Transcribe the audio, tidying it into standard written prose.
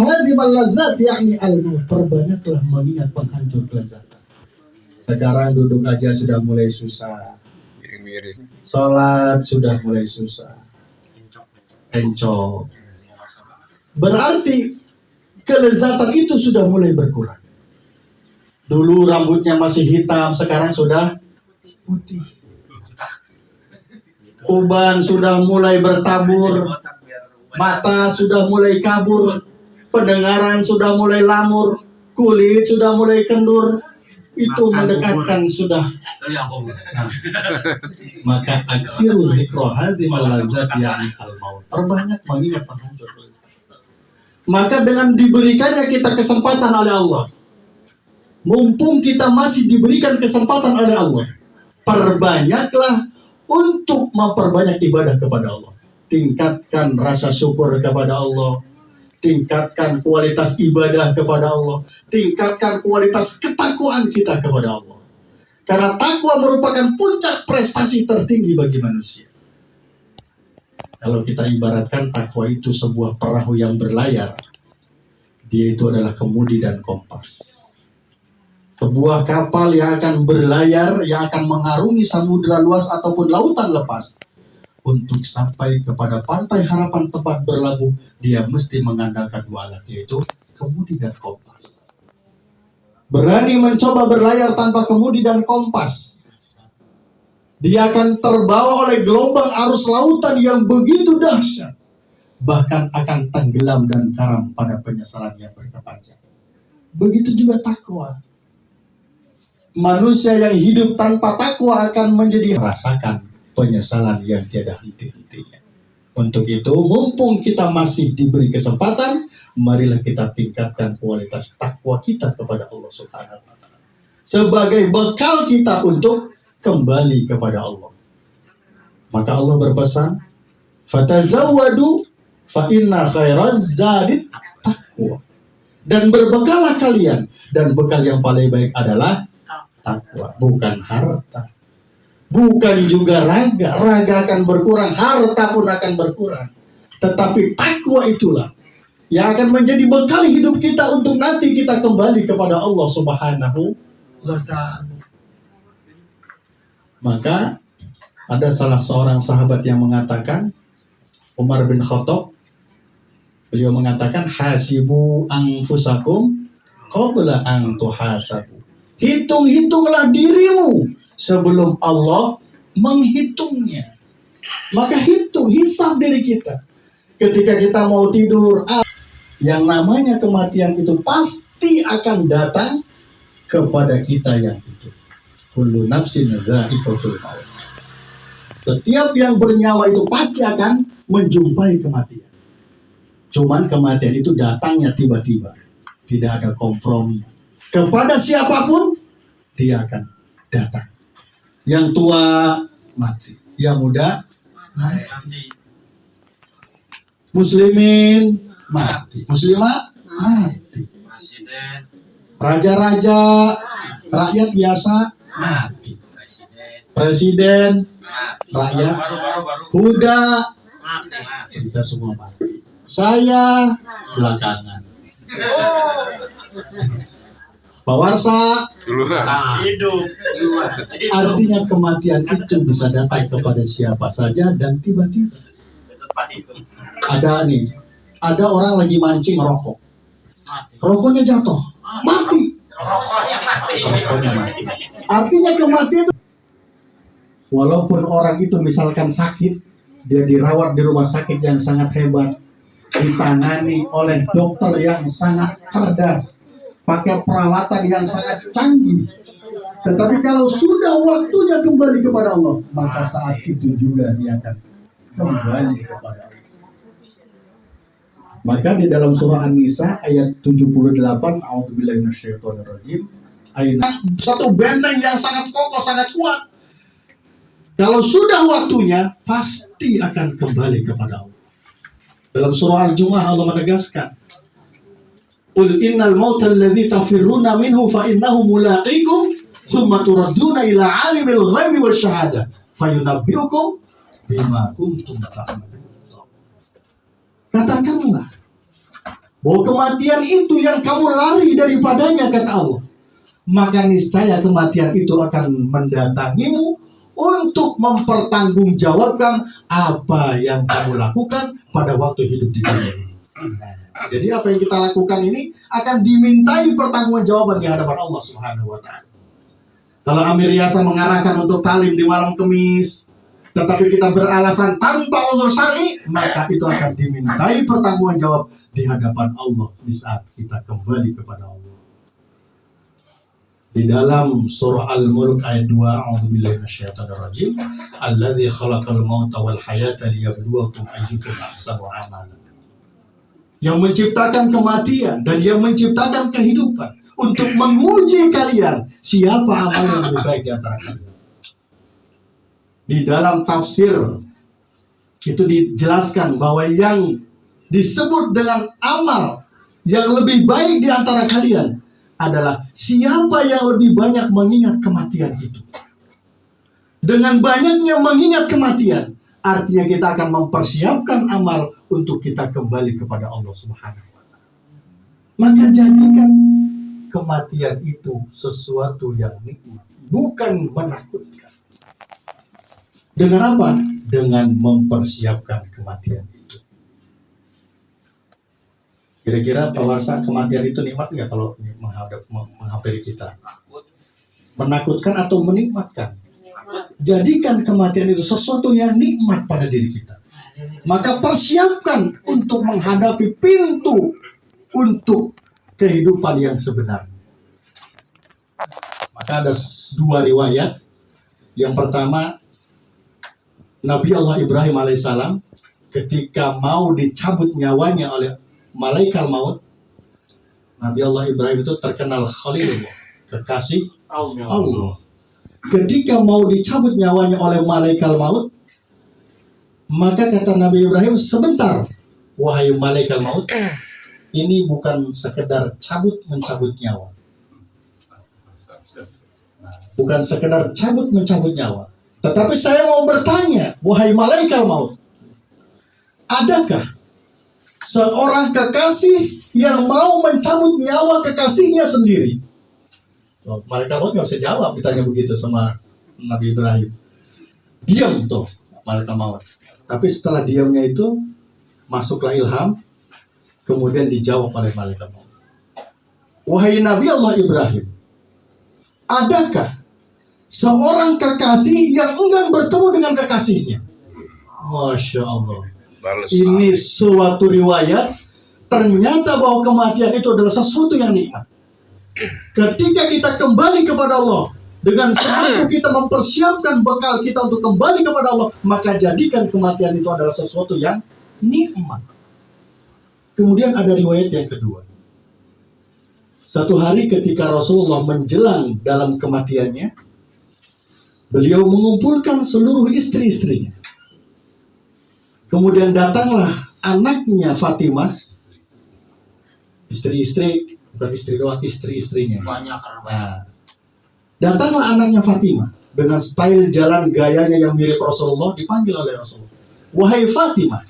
hadimal ladzat, yakni al-maut. Perbanyaklah mengingat penghancur kelezatan. Sekarang duduk aja sudah mulai susah. Sholat sudah mulai susah. Encok. Berarti kelezatan itu sudah mulai berkurang. Dulu rambutnya masih hitam, sekarang sudah putih. Uban sudah mulai bertabur, mata sudah mulai kabur, pendengaran sudah mulai lamur, kulit sudah mulai kendur. Itu mendekatkan sudah. Nah, maka aksiru dzikra hadimal ladzat yani al-maut. Perbanyak mengingat penghancur kelezatan. Maka dengan diberikannya kita kesempatan oleh Allah, mumpung kita masih diberikan kesempatan oleh Allah, perbanyaklah untuk memperbanyak ibadah kepada Allah. Tingkatkan rasa syukur kepada Allah, tingkatkan kualitas ibadah kepada Allah, tingkatkan kualitas ketakwaan kita kepada Allah. Karena takwa merupakan puncak prestasi tertinggi bagi manusia. Kalau kita ibaratkan takwa itu sebuah perahu yang berlayar, dia itu adalah kemudi dan kompas. Sebuah kapal yang akan berlayar, yang akan mengarungi samudra luas ataupun lautan lepas. Untuk sampai kepada pantai harapan tempat berlabuh, dia mesti mengandalkan dua alat, yaitu kemudi dan kompas. Berani mencoba berlayar tanpa kemudi dan kompas, dia akan terbawa oleh gelombang arus lautan yang begitu dahsyat, bahkan akan tenggelam dan karam pada penyesalan yang berkepanjangan. Begitu juga takwa. Manusia yang hidup tanpa takwa akan menjadi rasakan penyesalan yang tiada henti-hentinya. Untuk itu, mumpung kita masih diberi kesempatan, marilah kita tingkatkan kualitas takwa kita kepada Allah Subhanahu wa Ta'ala sebagai bekal kita untuk kembali kepada Allah. Maka Allah berpesan, "Fatazawwadu fa inna khairaz zadi taqwa." Dan berbekallah kalian, dan bekal yang paling baik adalah takwa, bukan harta. Bukan juga raga. Raga akan berkurang, harta pun akan berkurang. Tetapi takwa itulah yang akan menjadi bekal hidup kita untuk nanti kita kembali kepada Allah Subhanahu wa Ta'ala. Maka ada salah seorang sahabat yang mengatakan, Umar bin Khattab, beliau mengatakan, hasibu anfusakum qabla an tuhasabu. Hitung-hitunglah dirimu sebelum Allah menghitungnya. Maka hisab diri kita. Ketika kita mau tidur, yang namanya kematian itu pasti akan datang kepada kita yang hidup. Kullu nafsin dha'iqatul maut. Setiap yang bernyawa itu pasti akan menjumpai kematian. Cuman kematian itu datangnya tiba-tiba. Tidak ada kompromi. Kepada siapapun, dia akan datang. Yang tua, mati. Yang muda, mati. Muslimin, mati. Muslimat, mati. Raja-raja, rakyat biasa, mati. Presiden, rakyat, kuda, kita semua mati. Saya, belakangan. Pawarsa hidup. Artinya kematian itu bisa datang kepada siapa saja dan tiba-tiba. Ada orang lagi mancing rokok, rokoknya jatuh, mati. Rokoknya mati. Artinya kematian itu, walaupun orang itu misalkan sakit, dia dirawat di rumah sakit yang sangat hebat, ditangani oleh dokter yang sangat cerdas, pakai peralatan yang sangat canggih. Tetapi kalau sudah waktunya kembali kepada Allah, maka saat itu juga dia akan kembali kepada Allah. Maka di dalam surah An-Nisa ayat 78, A'udzubillahi minasyaitonirrajim, satu benteng yang sangat kokoh, sangat kuat. Kalau sudah waktunya, pasti akan kembali kepada Allah. Dalam surah Al-Jumu'ah Allah menegaskan, Qul innal mautal ladzi tafirruna minhu fa innahu mulaqikum tsumma turadduna ila 'alimil ghaibi wasyahadah fayunabbiukum bima kuntum ta'malun. Katakanlah bahwa kematian itu yang kamu lari daripadanya, kata Allah, maka niscaya kematian itu akan mendatangimu untuk mempertanggungjawabkan apa yang kamu lakukan pada waktu hidup di dunia ini. Jadi apa yang kita lakukan ini akan dimintai pertanggungjawaban di hadapan Allah Subhanahu wa Ta'ala. Kalau Amir Yasa mengarahkan untuk talim di malam Kamis, tetapi kita beralasan tanpa uzur syar'i, maka itu akan dimintai pertanggungjawab di hadapan Allah di saat kita kembali kepada Allah. Di dalam surah Al-Mulk ayat 2, a'udzubillahi minasyaitonir rajim, alladzi khalaqal mauta wal hayata liyabluwakum ayyukum ahsanu amala. Yang menciptakan kematian dan yang menciptakan kehidupan untuk menguji kalian siapa amal yang lebih baik di antara kalian. Di dalam tafsir itu dijelaskan bahwa yang disebut dengan amal yang lebih baik di antara kalian adalah siapa yang lebih banyak mengingat kematian itu. Dengan banyaknya mengingat kematian, artinya kita akan mempersiapkan amal untuk kita kembali kepada Allah Subhanahu wa Ta'ala. Maka jadikan kematian itu sesuatu yang nikmat, bukan menakutkan. Dengan apa? Dengan mempersiapkan kematian itu. Kira-kira Pak Warsa, kematian itu nikmat nggak kalau menghampiri kita? Menakutkan atau menikmatkan? Jadikan kematian itu sesuatu yang nikmat pada diri kita. Maka persiapkan untuk menghadapi pintu untuk kehidupan yang sebenarnya. Maka ada dua riwayat. Yang pertama, Nabi Allah Ibrahim alaihissalam ketika mau dicabut nyawanya oleh malaikat maut, Nabi Allah Ibrahim itu terkenal Khalilullah, kekasih Allah. Ketika mau dicabut nyawanya oleh malaikat maut, maka kata Nabi Ibrahim, sebentar, wahai malaikat maut, ini bukan sekedar mencabut nyawa. Bukan sekedar mencabut nyawa. Tetapi saya mau bertanya, wahai malaikat maut, adakah seorang kekasih yang mau mencabut nyawa kekasihnya sendiri? Malaikat maut nggak bisa jawab ditanya begitu sama Nabi Ibrahim. Diam tuh malaikat maut. Tapi setelah diamnya itu masuklah ilham, kemudian dijawab oleh malaikat maut. Wahai Nabi Allah Ibrahim, adakah seorang kekasih yang enggan bertemu dengan kekasihnya? Masya Allah. Ini suatu riwayat. Ternyata bahwa kematian itu adalah sesuatu yang nikmat. Ketika kita kembali kepada Allah, dengan selalu kita mempersiapkan bekal kita untuk kembali kepada Allah, maka jadikan kematian itu adalah sesuatu yang nikmat. Kemudian ada riwayat yang kedua. Satu hari ketika Rasulullah menjelang dalam kematiannya, beliau mengumpulkan seluruh istri-istrinya. Kemudian datanglah anaknya Fatimah, istri-istri, bukan istri doang, istri-istrinya. Nah, datanglah anaknya Fatimah dengan style jalan gayanya yang mirip Rasulullah, dipanggil oleh Rasulullah. Wahai Fatimah,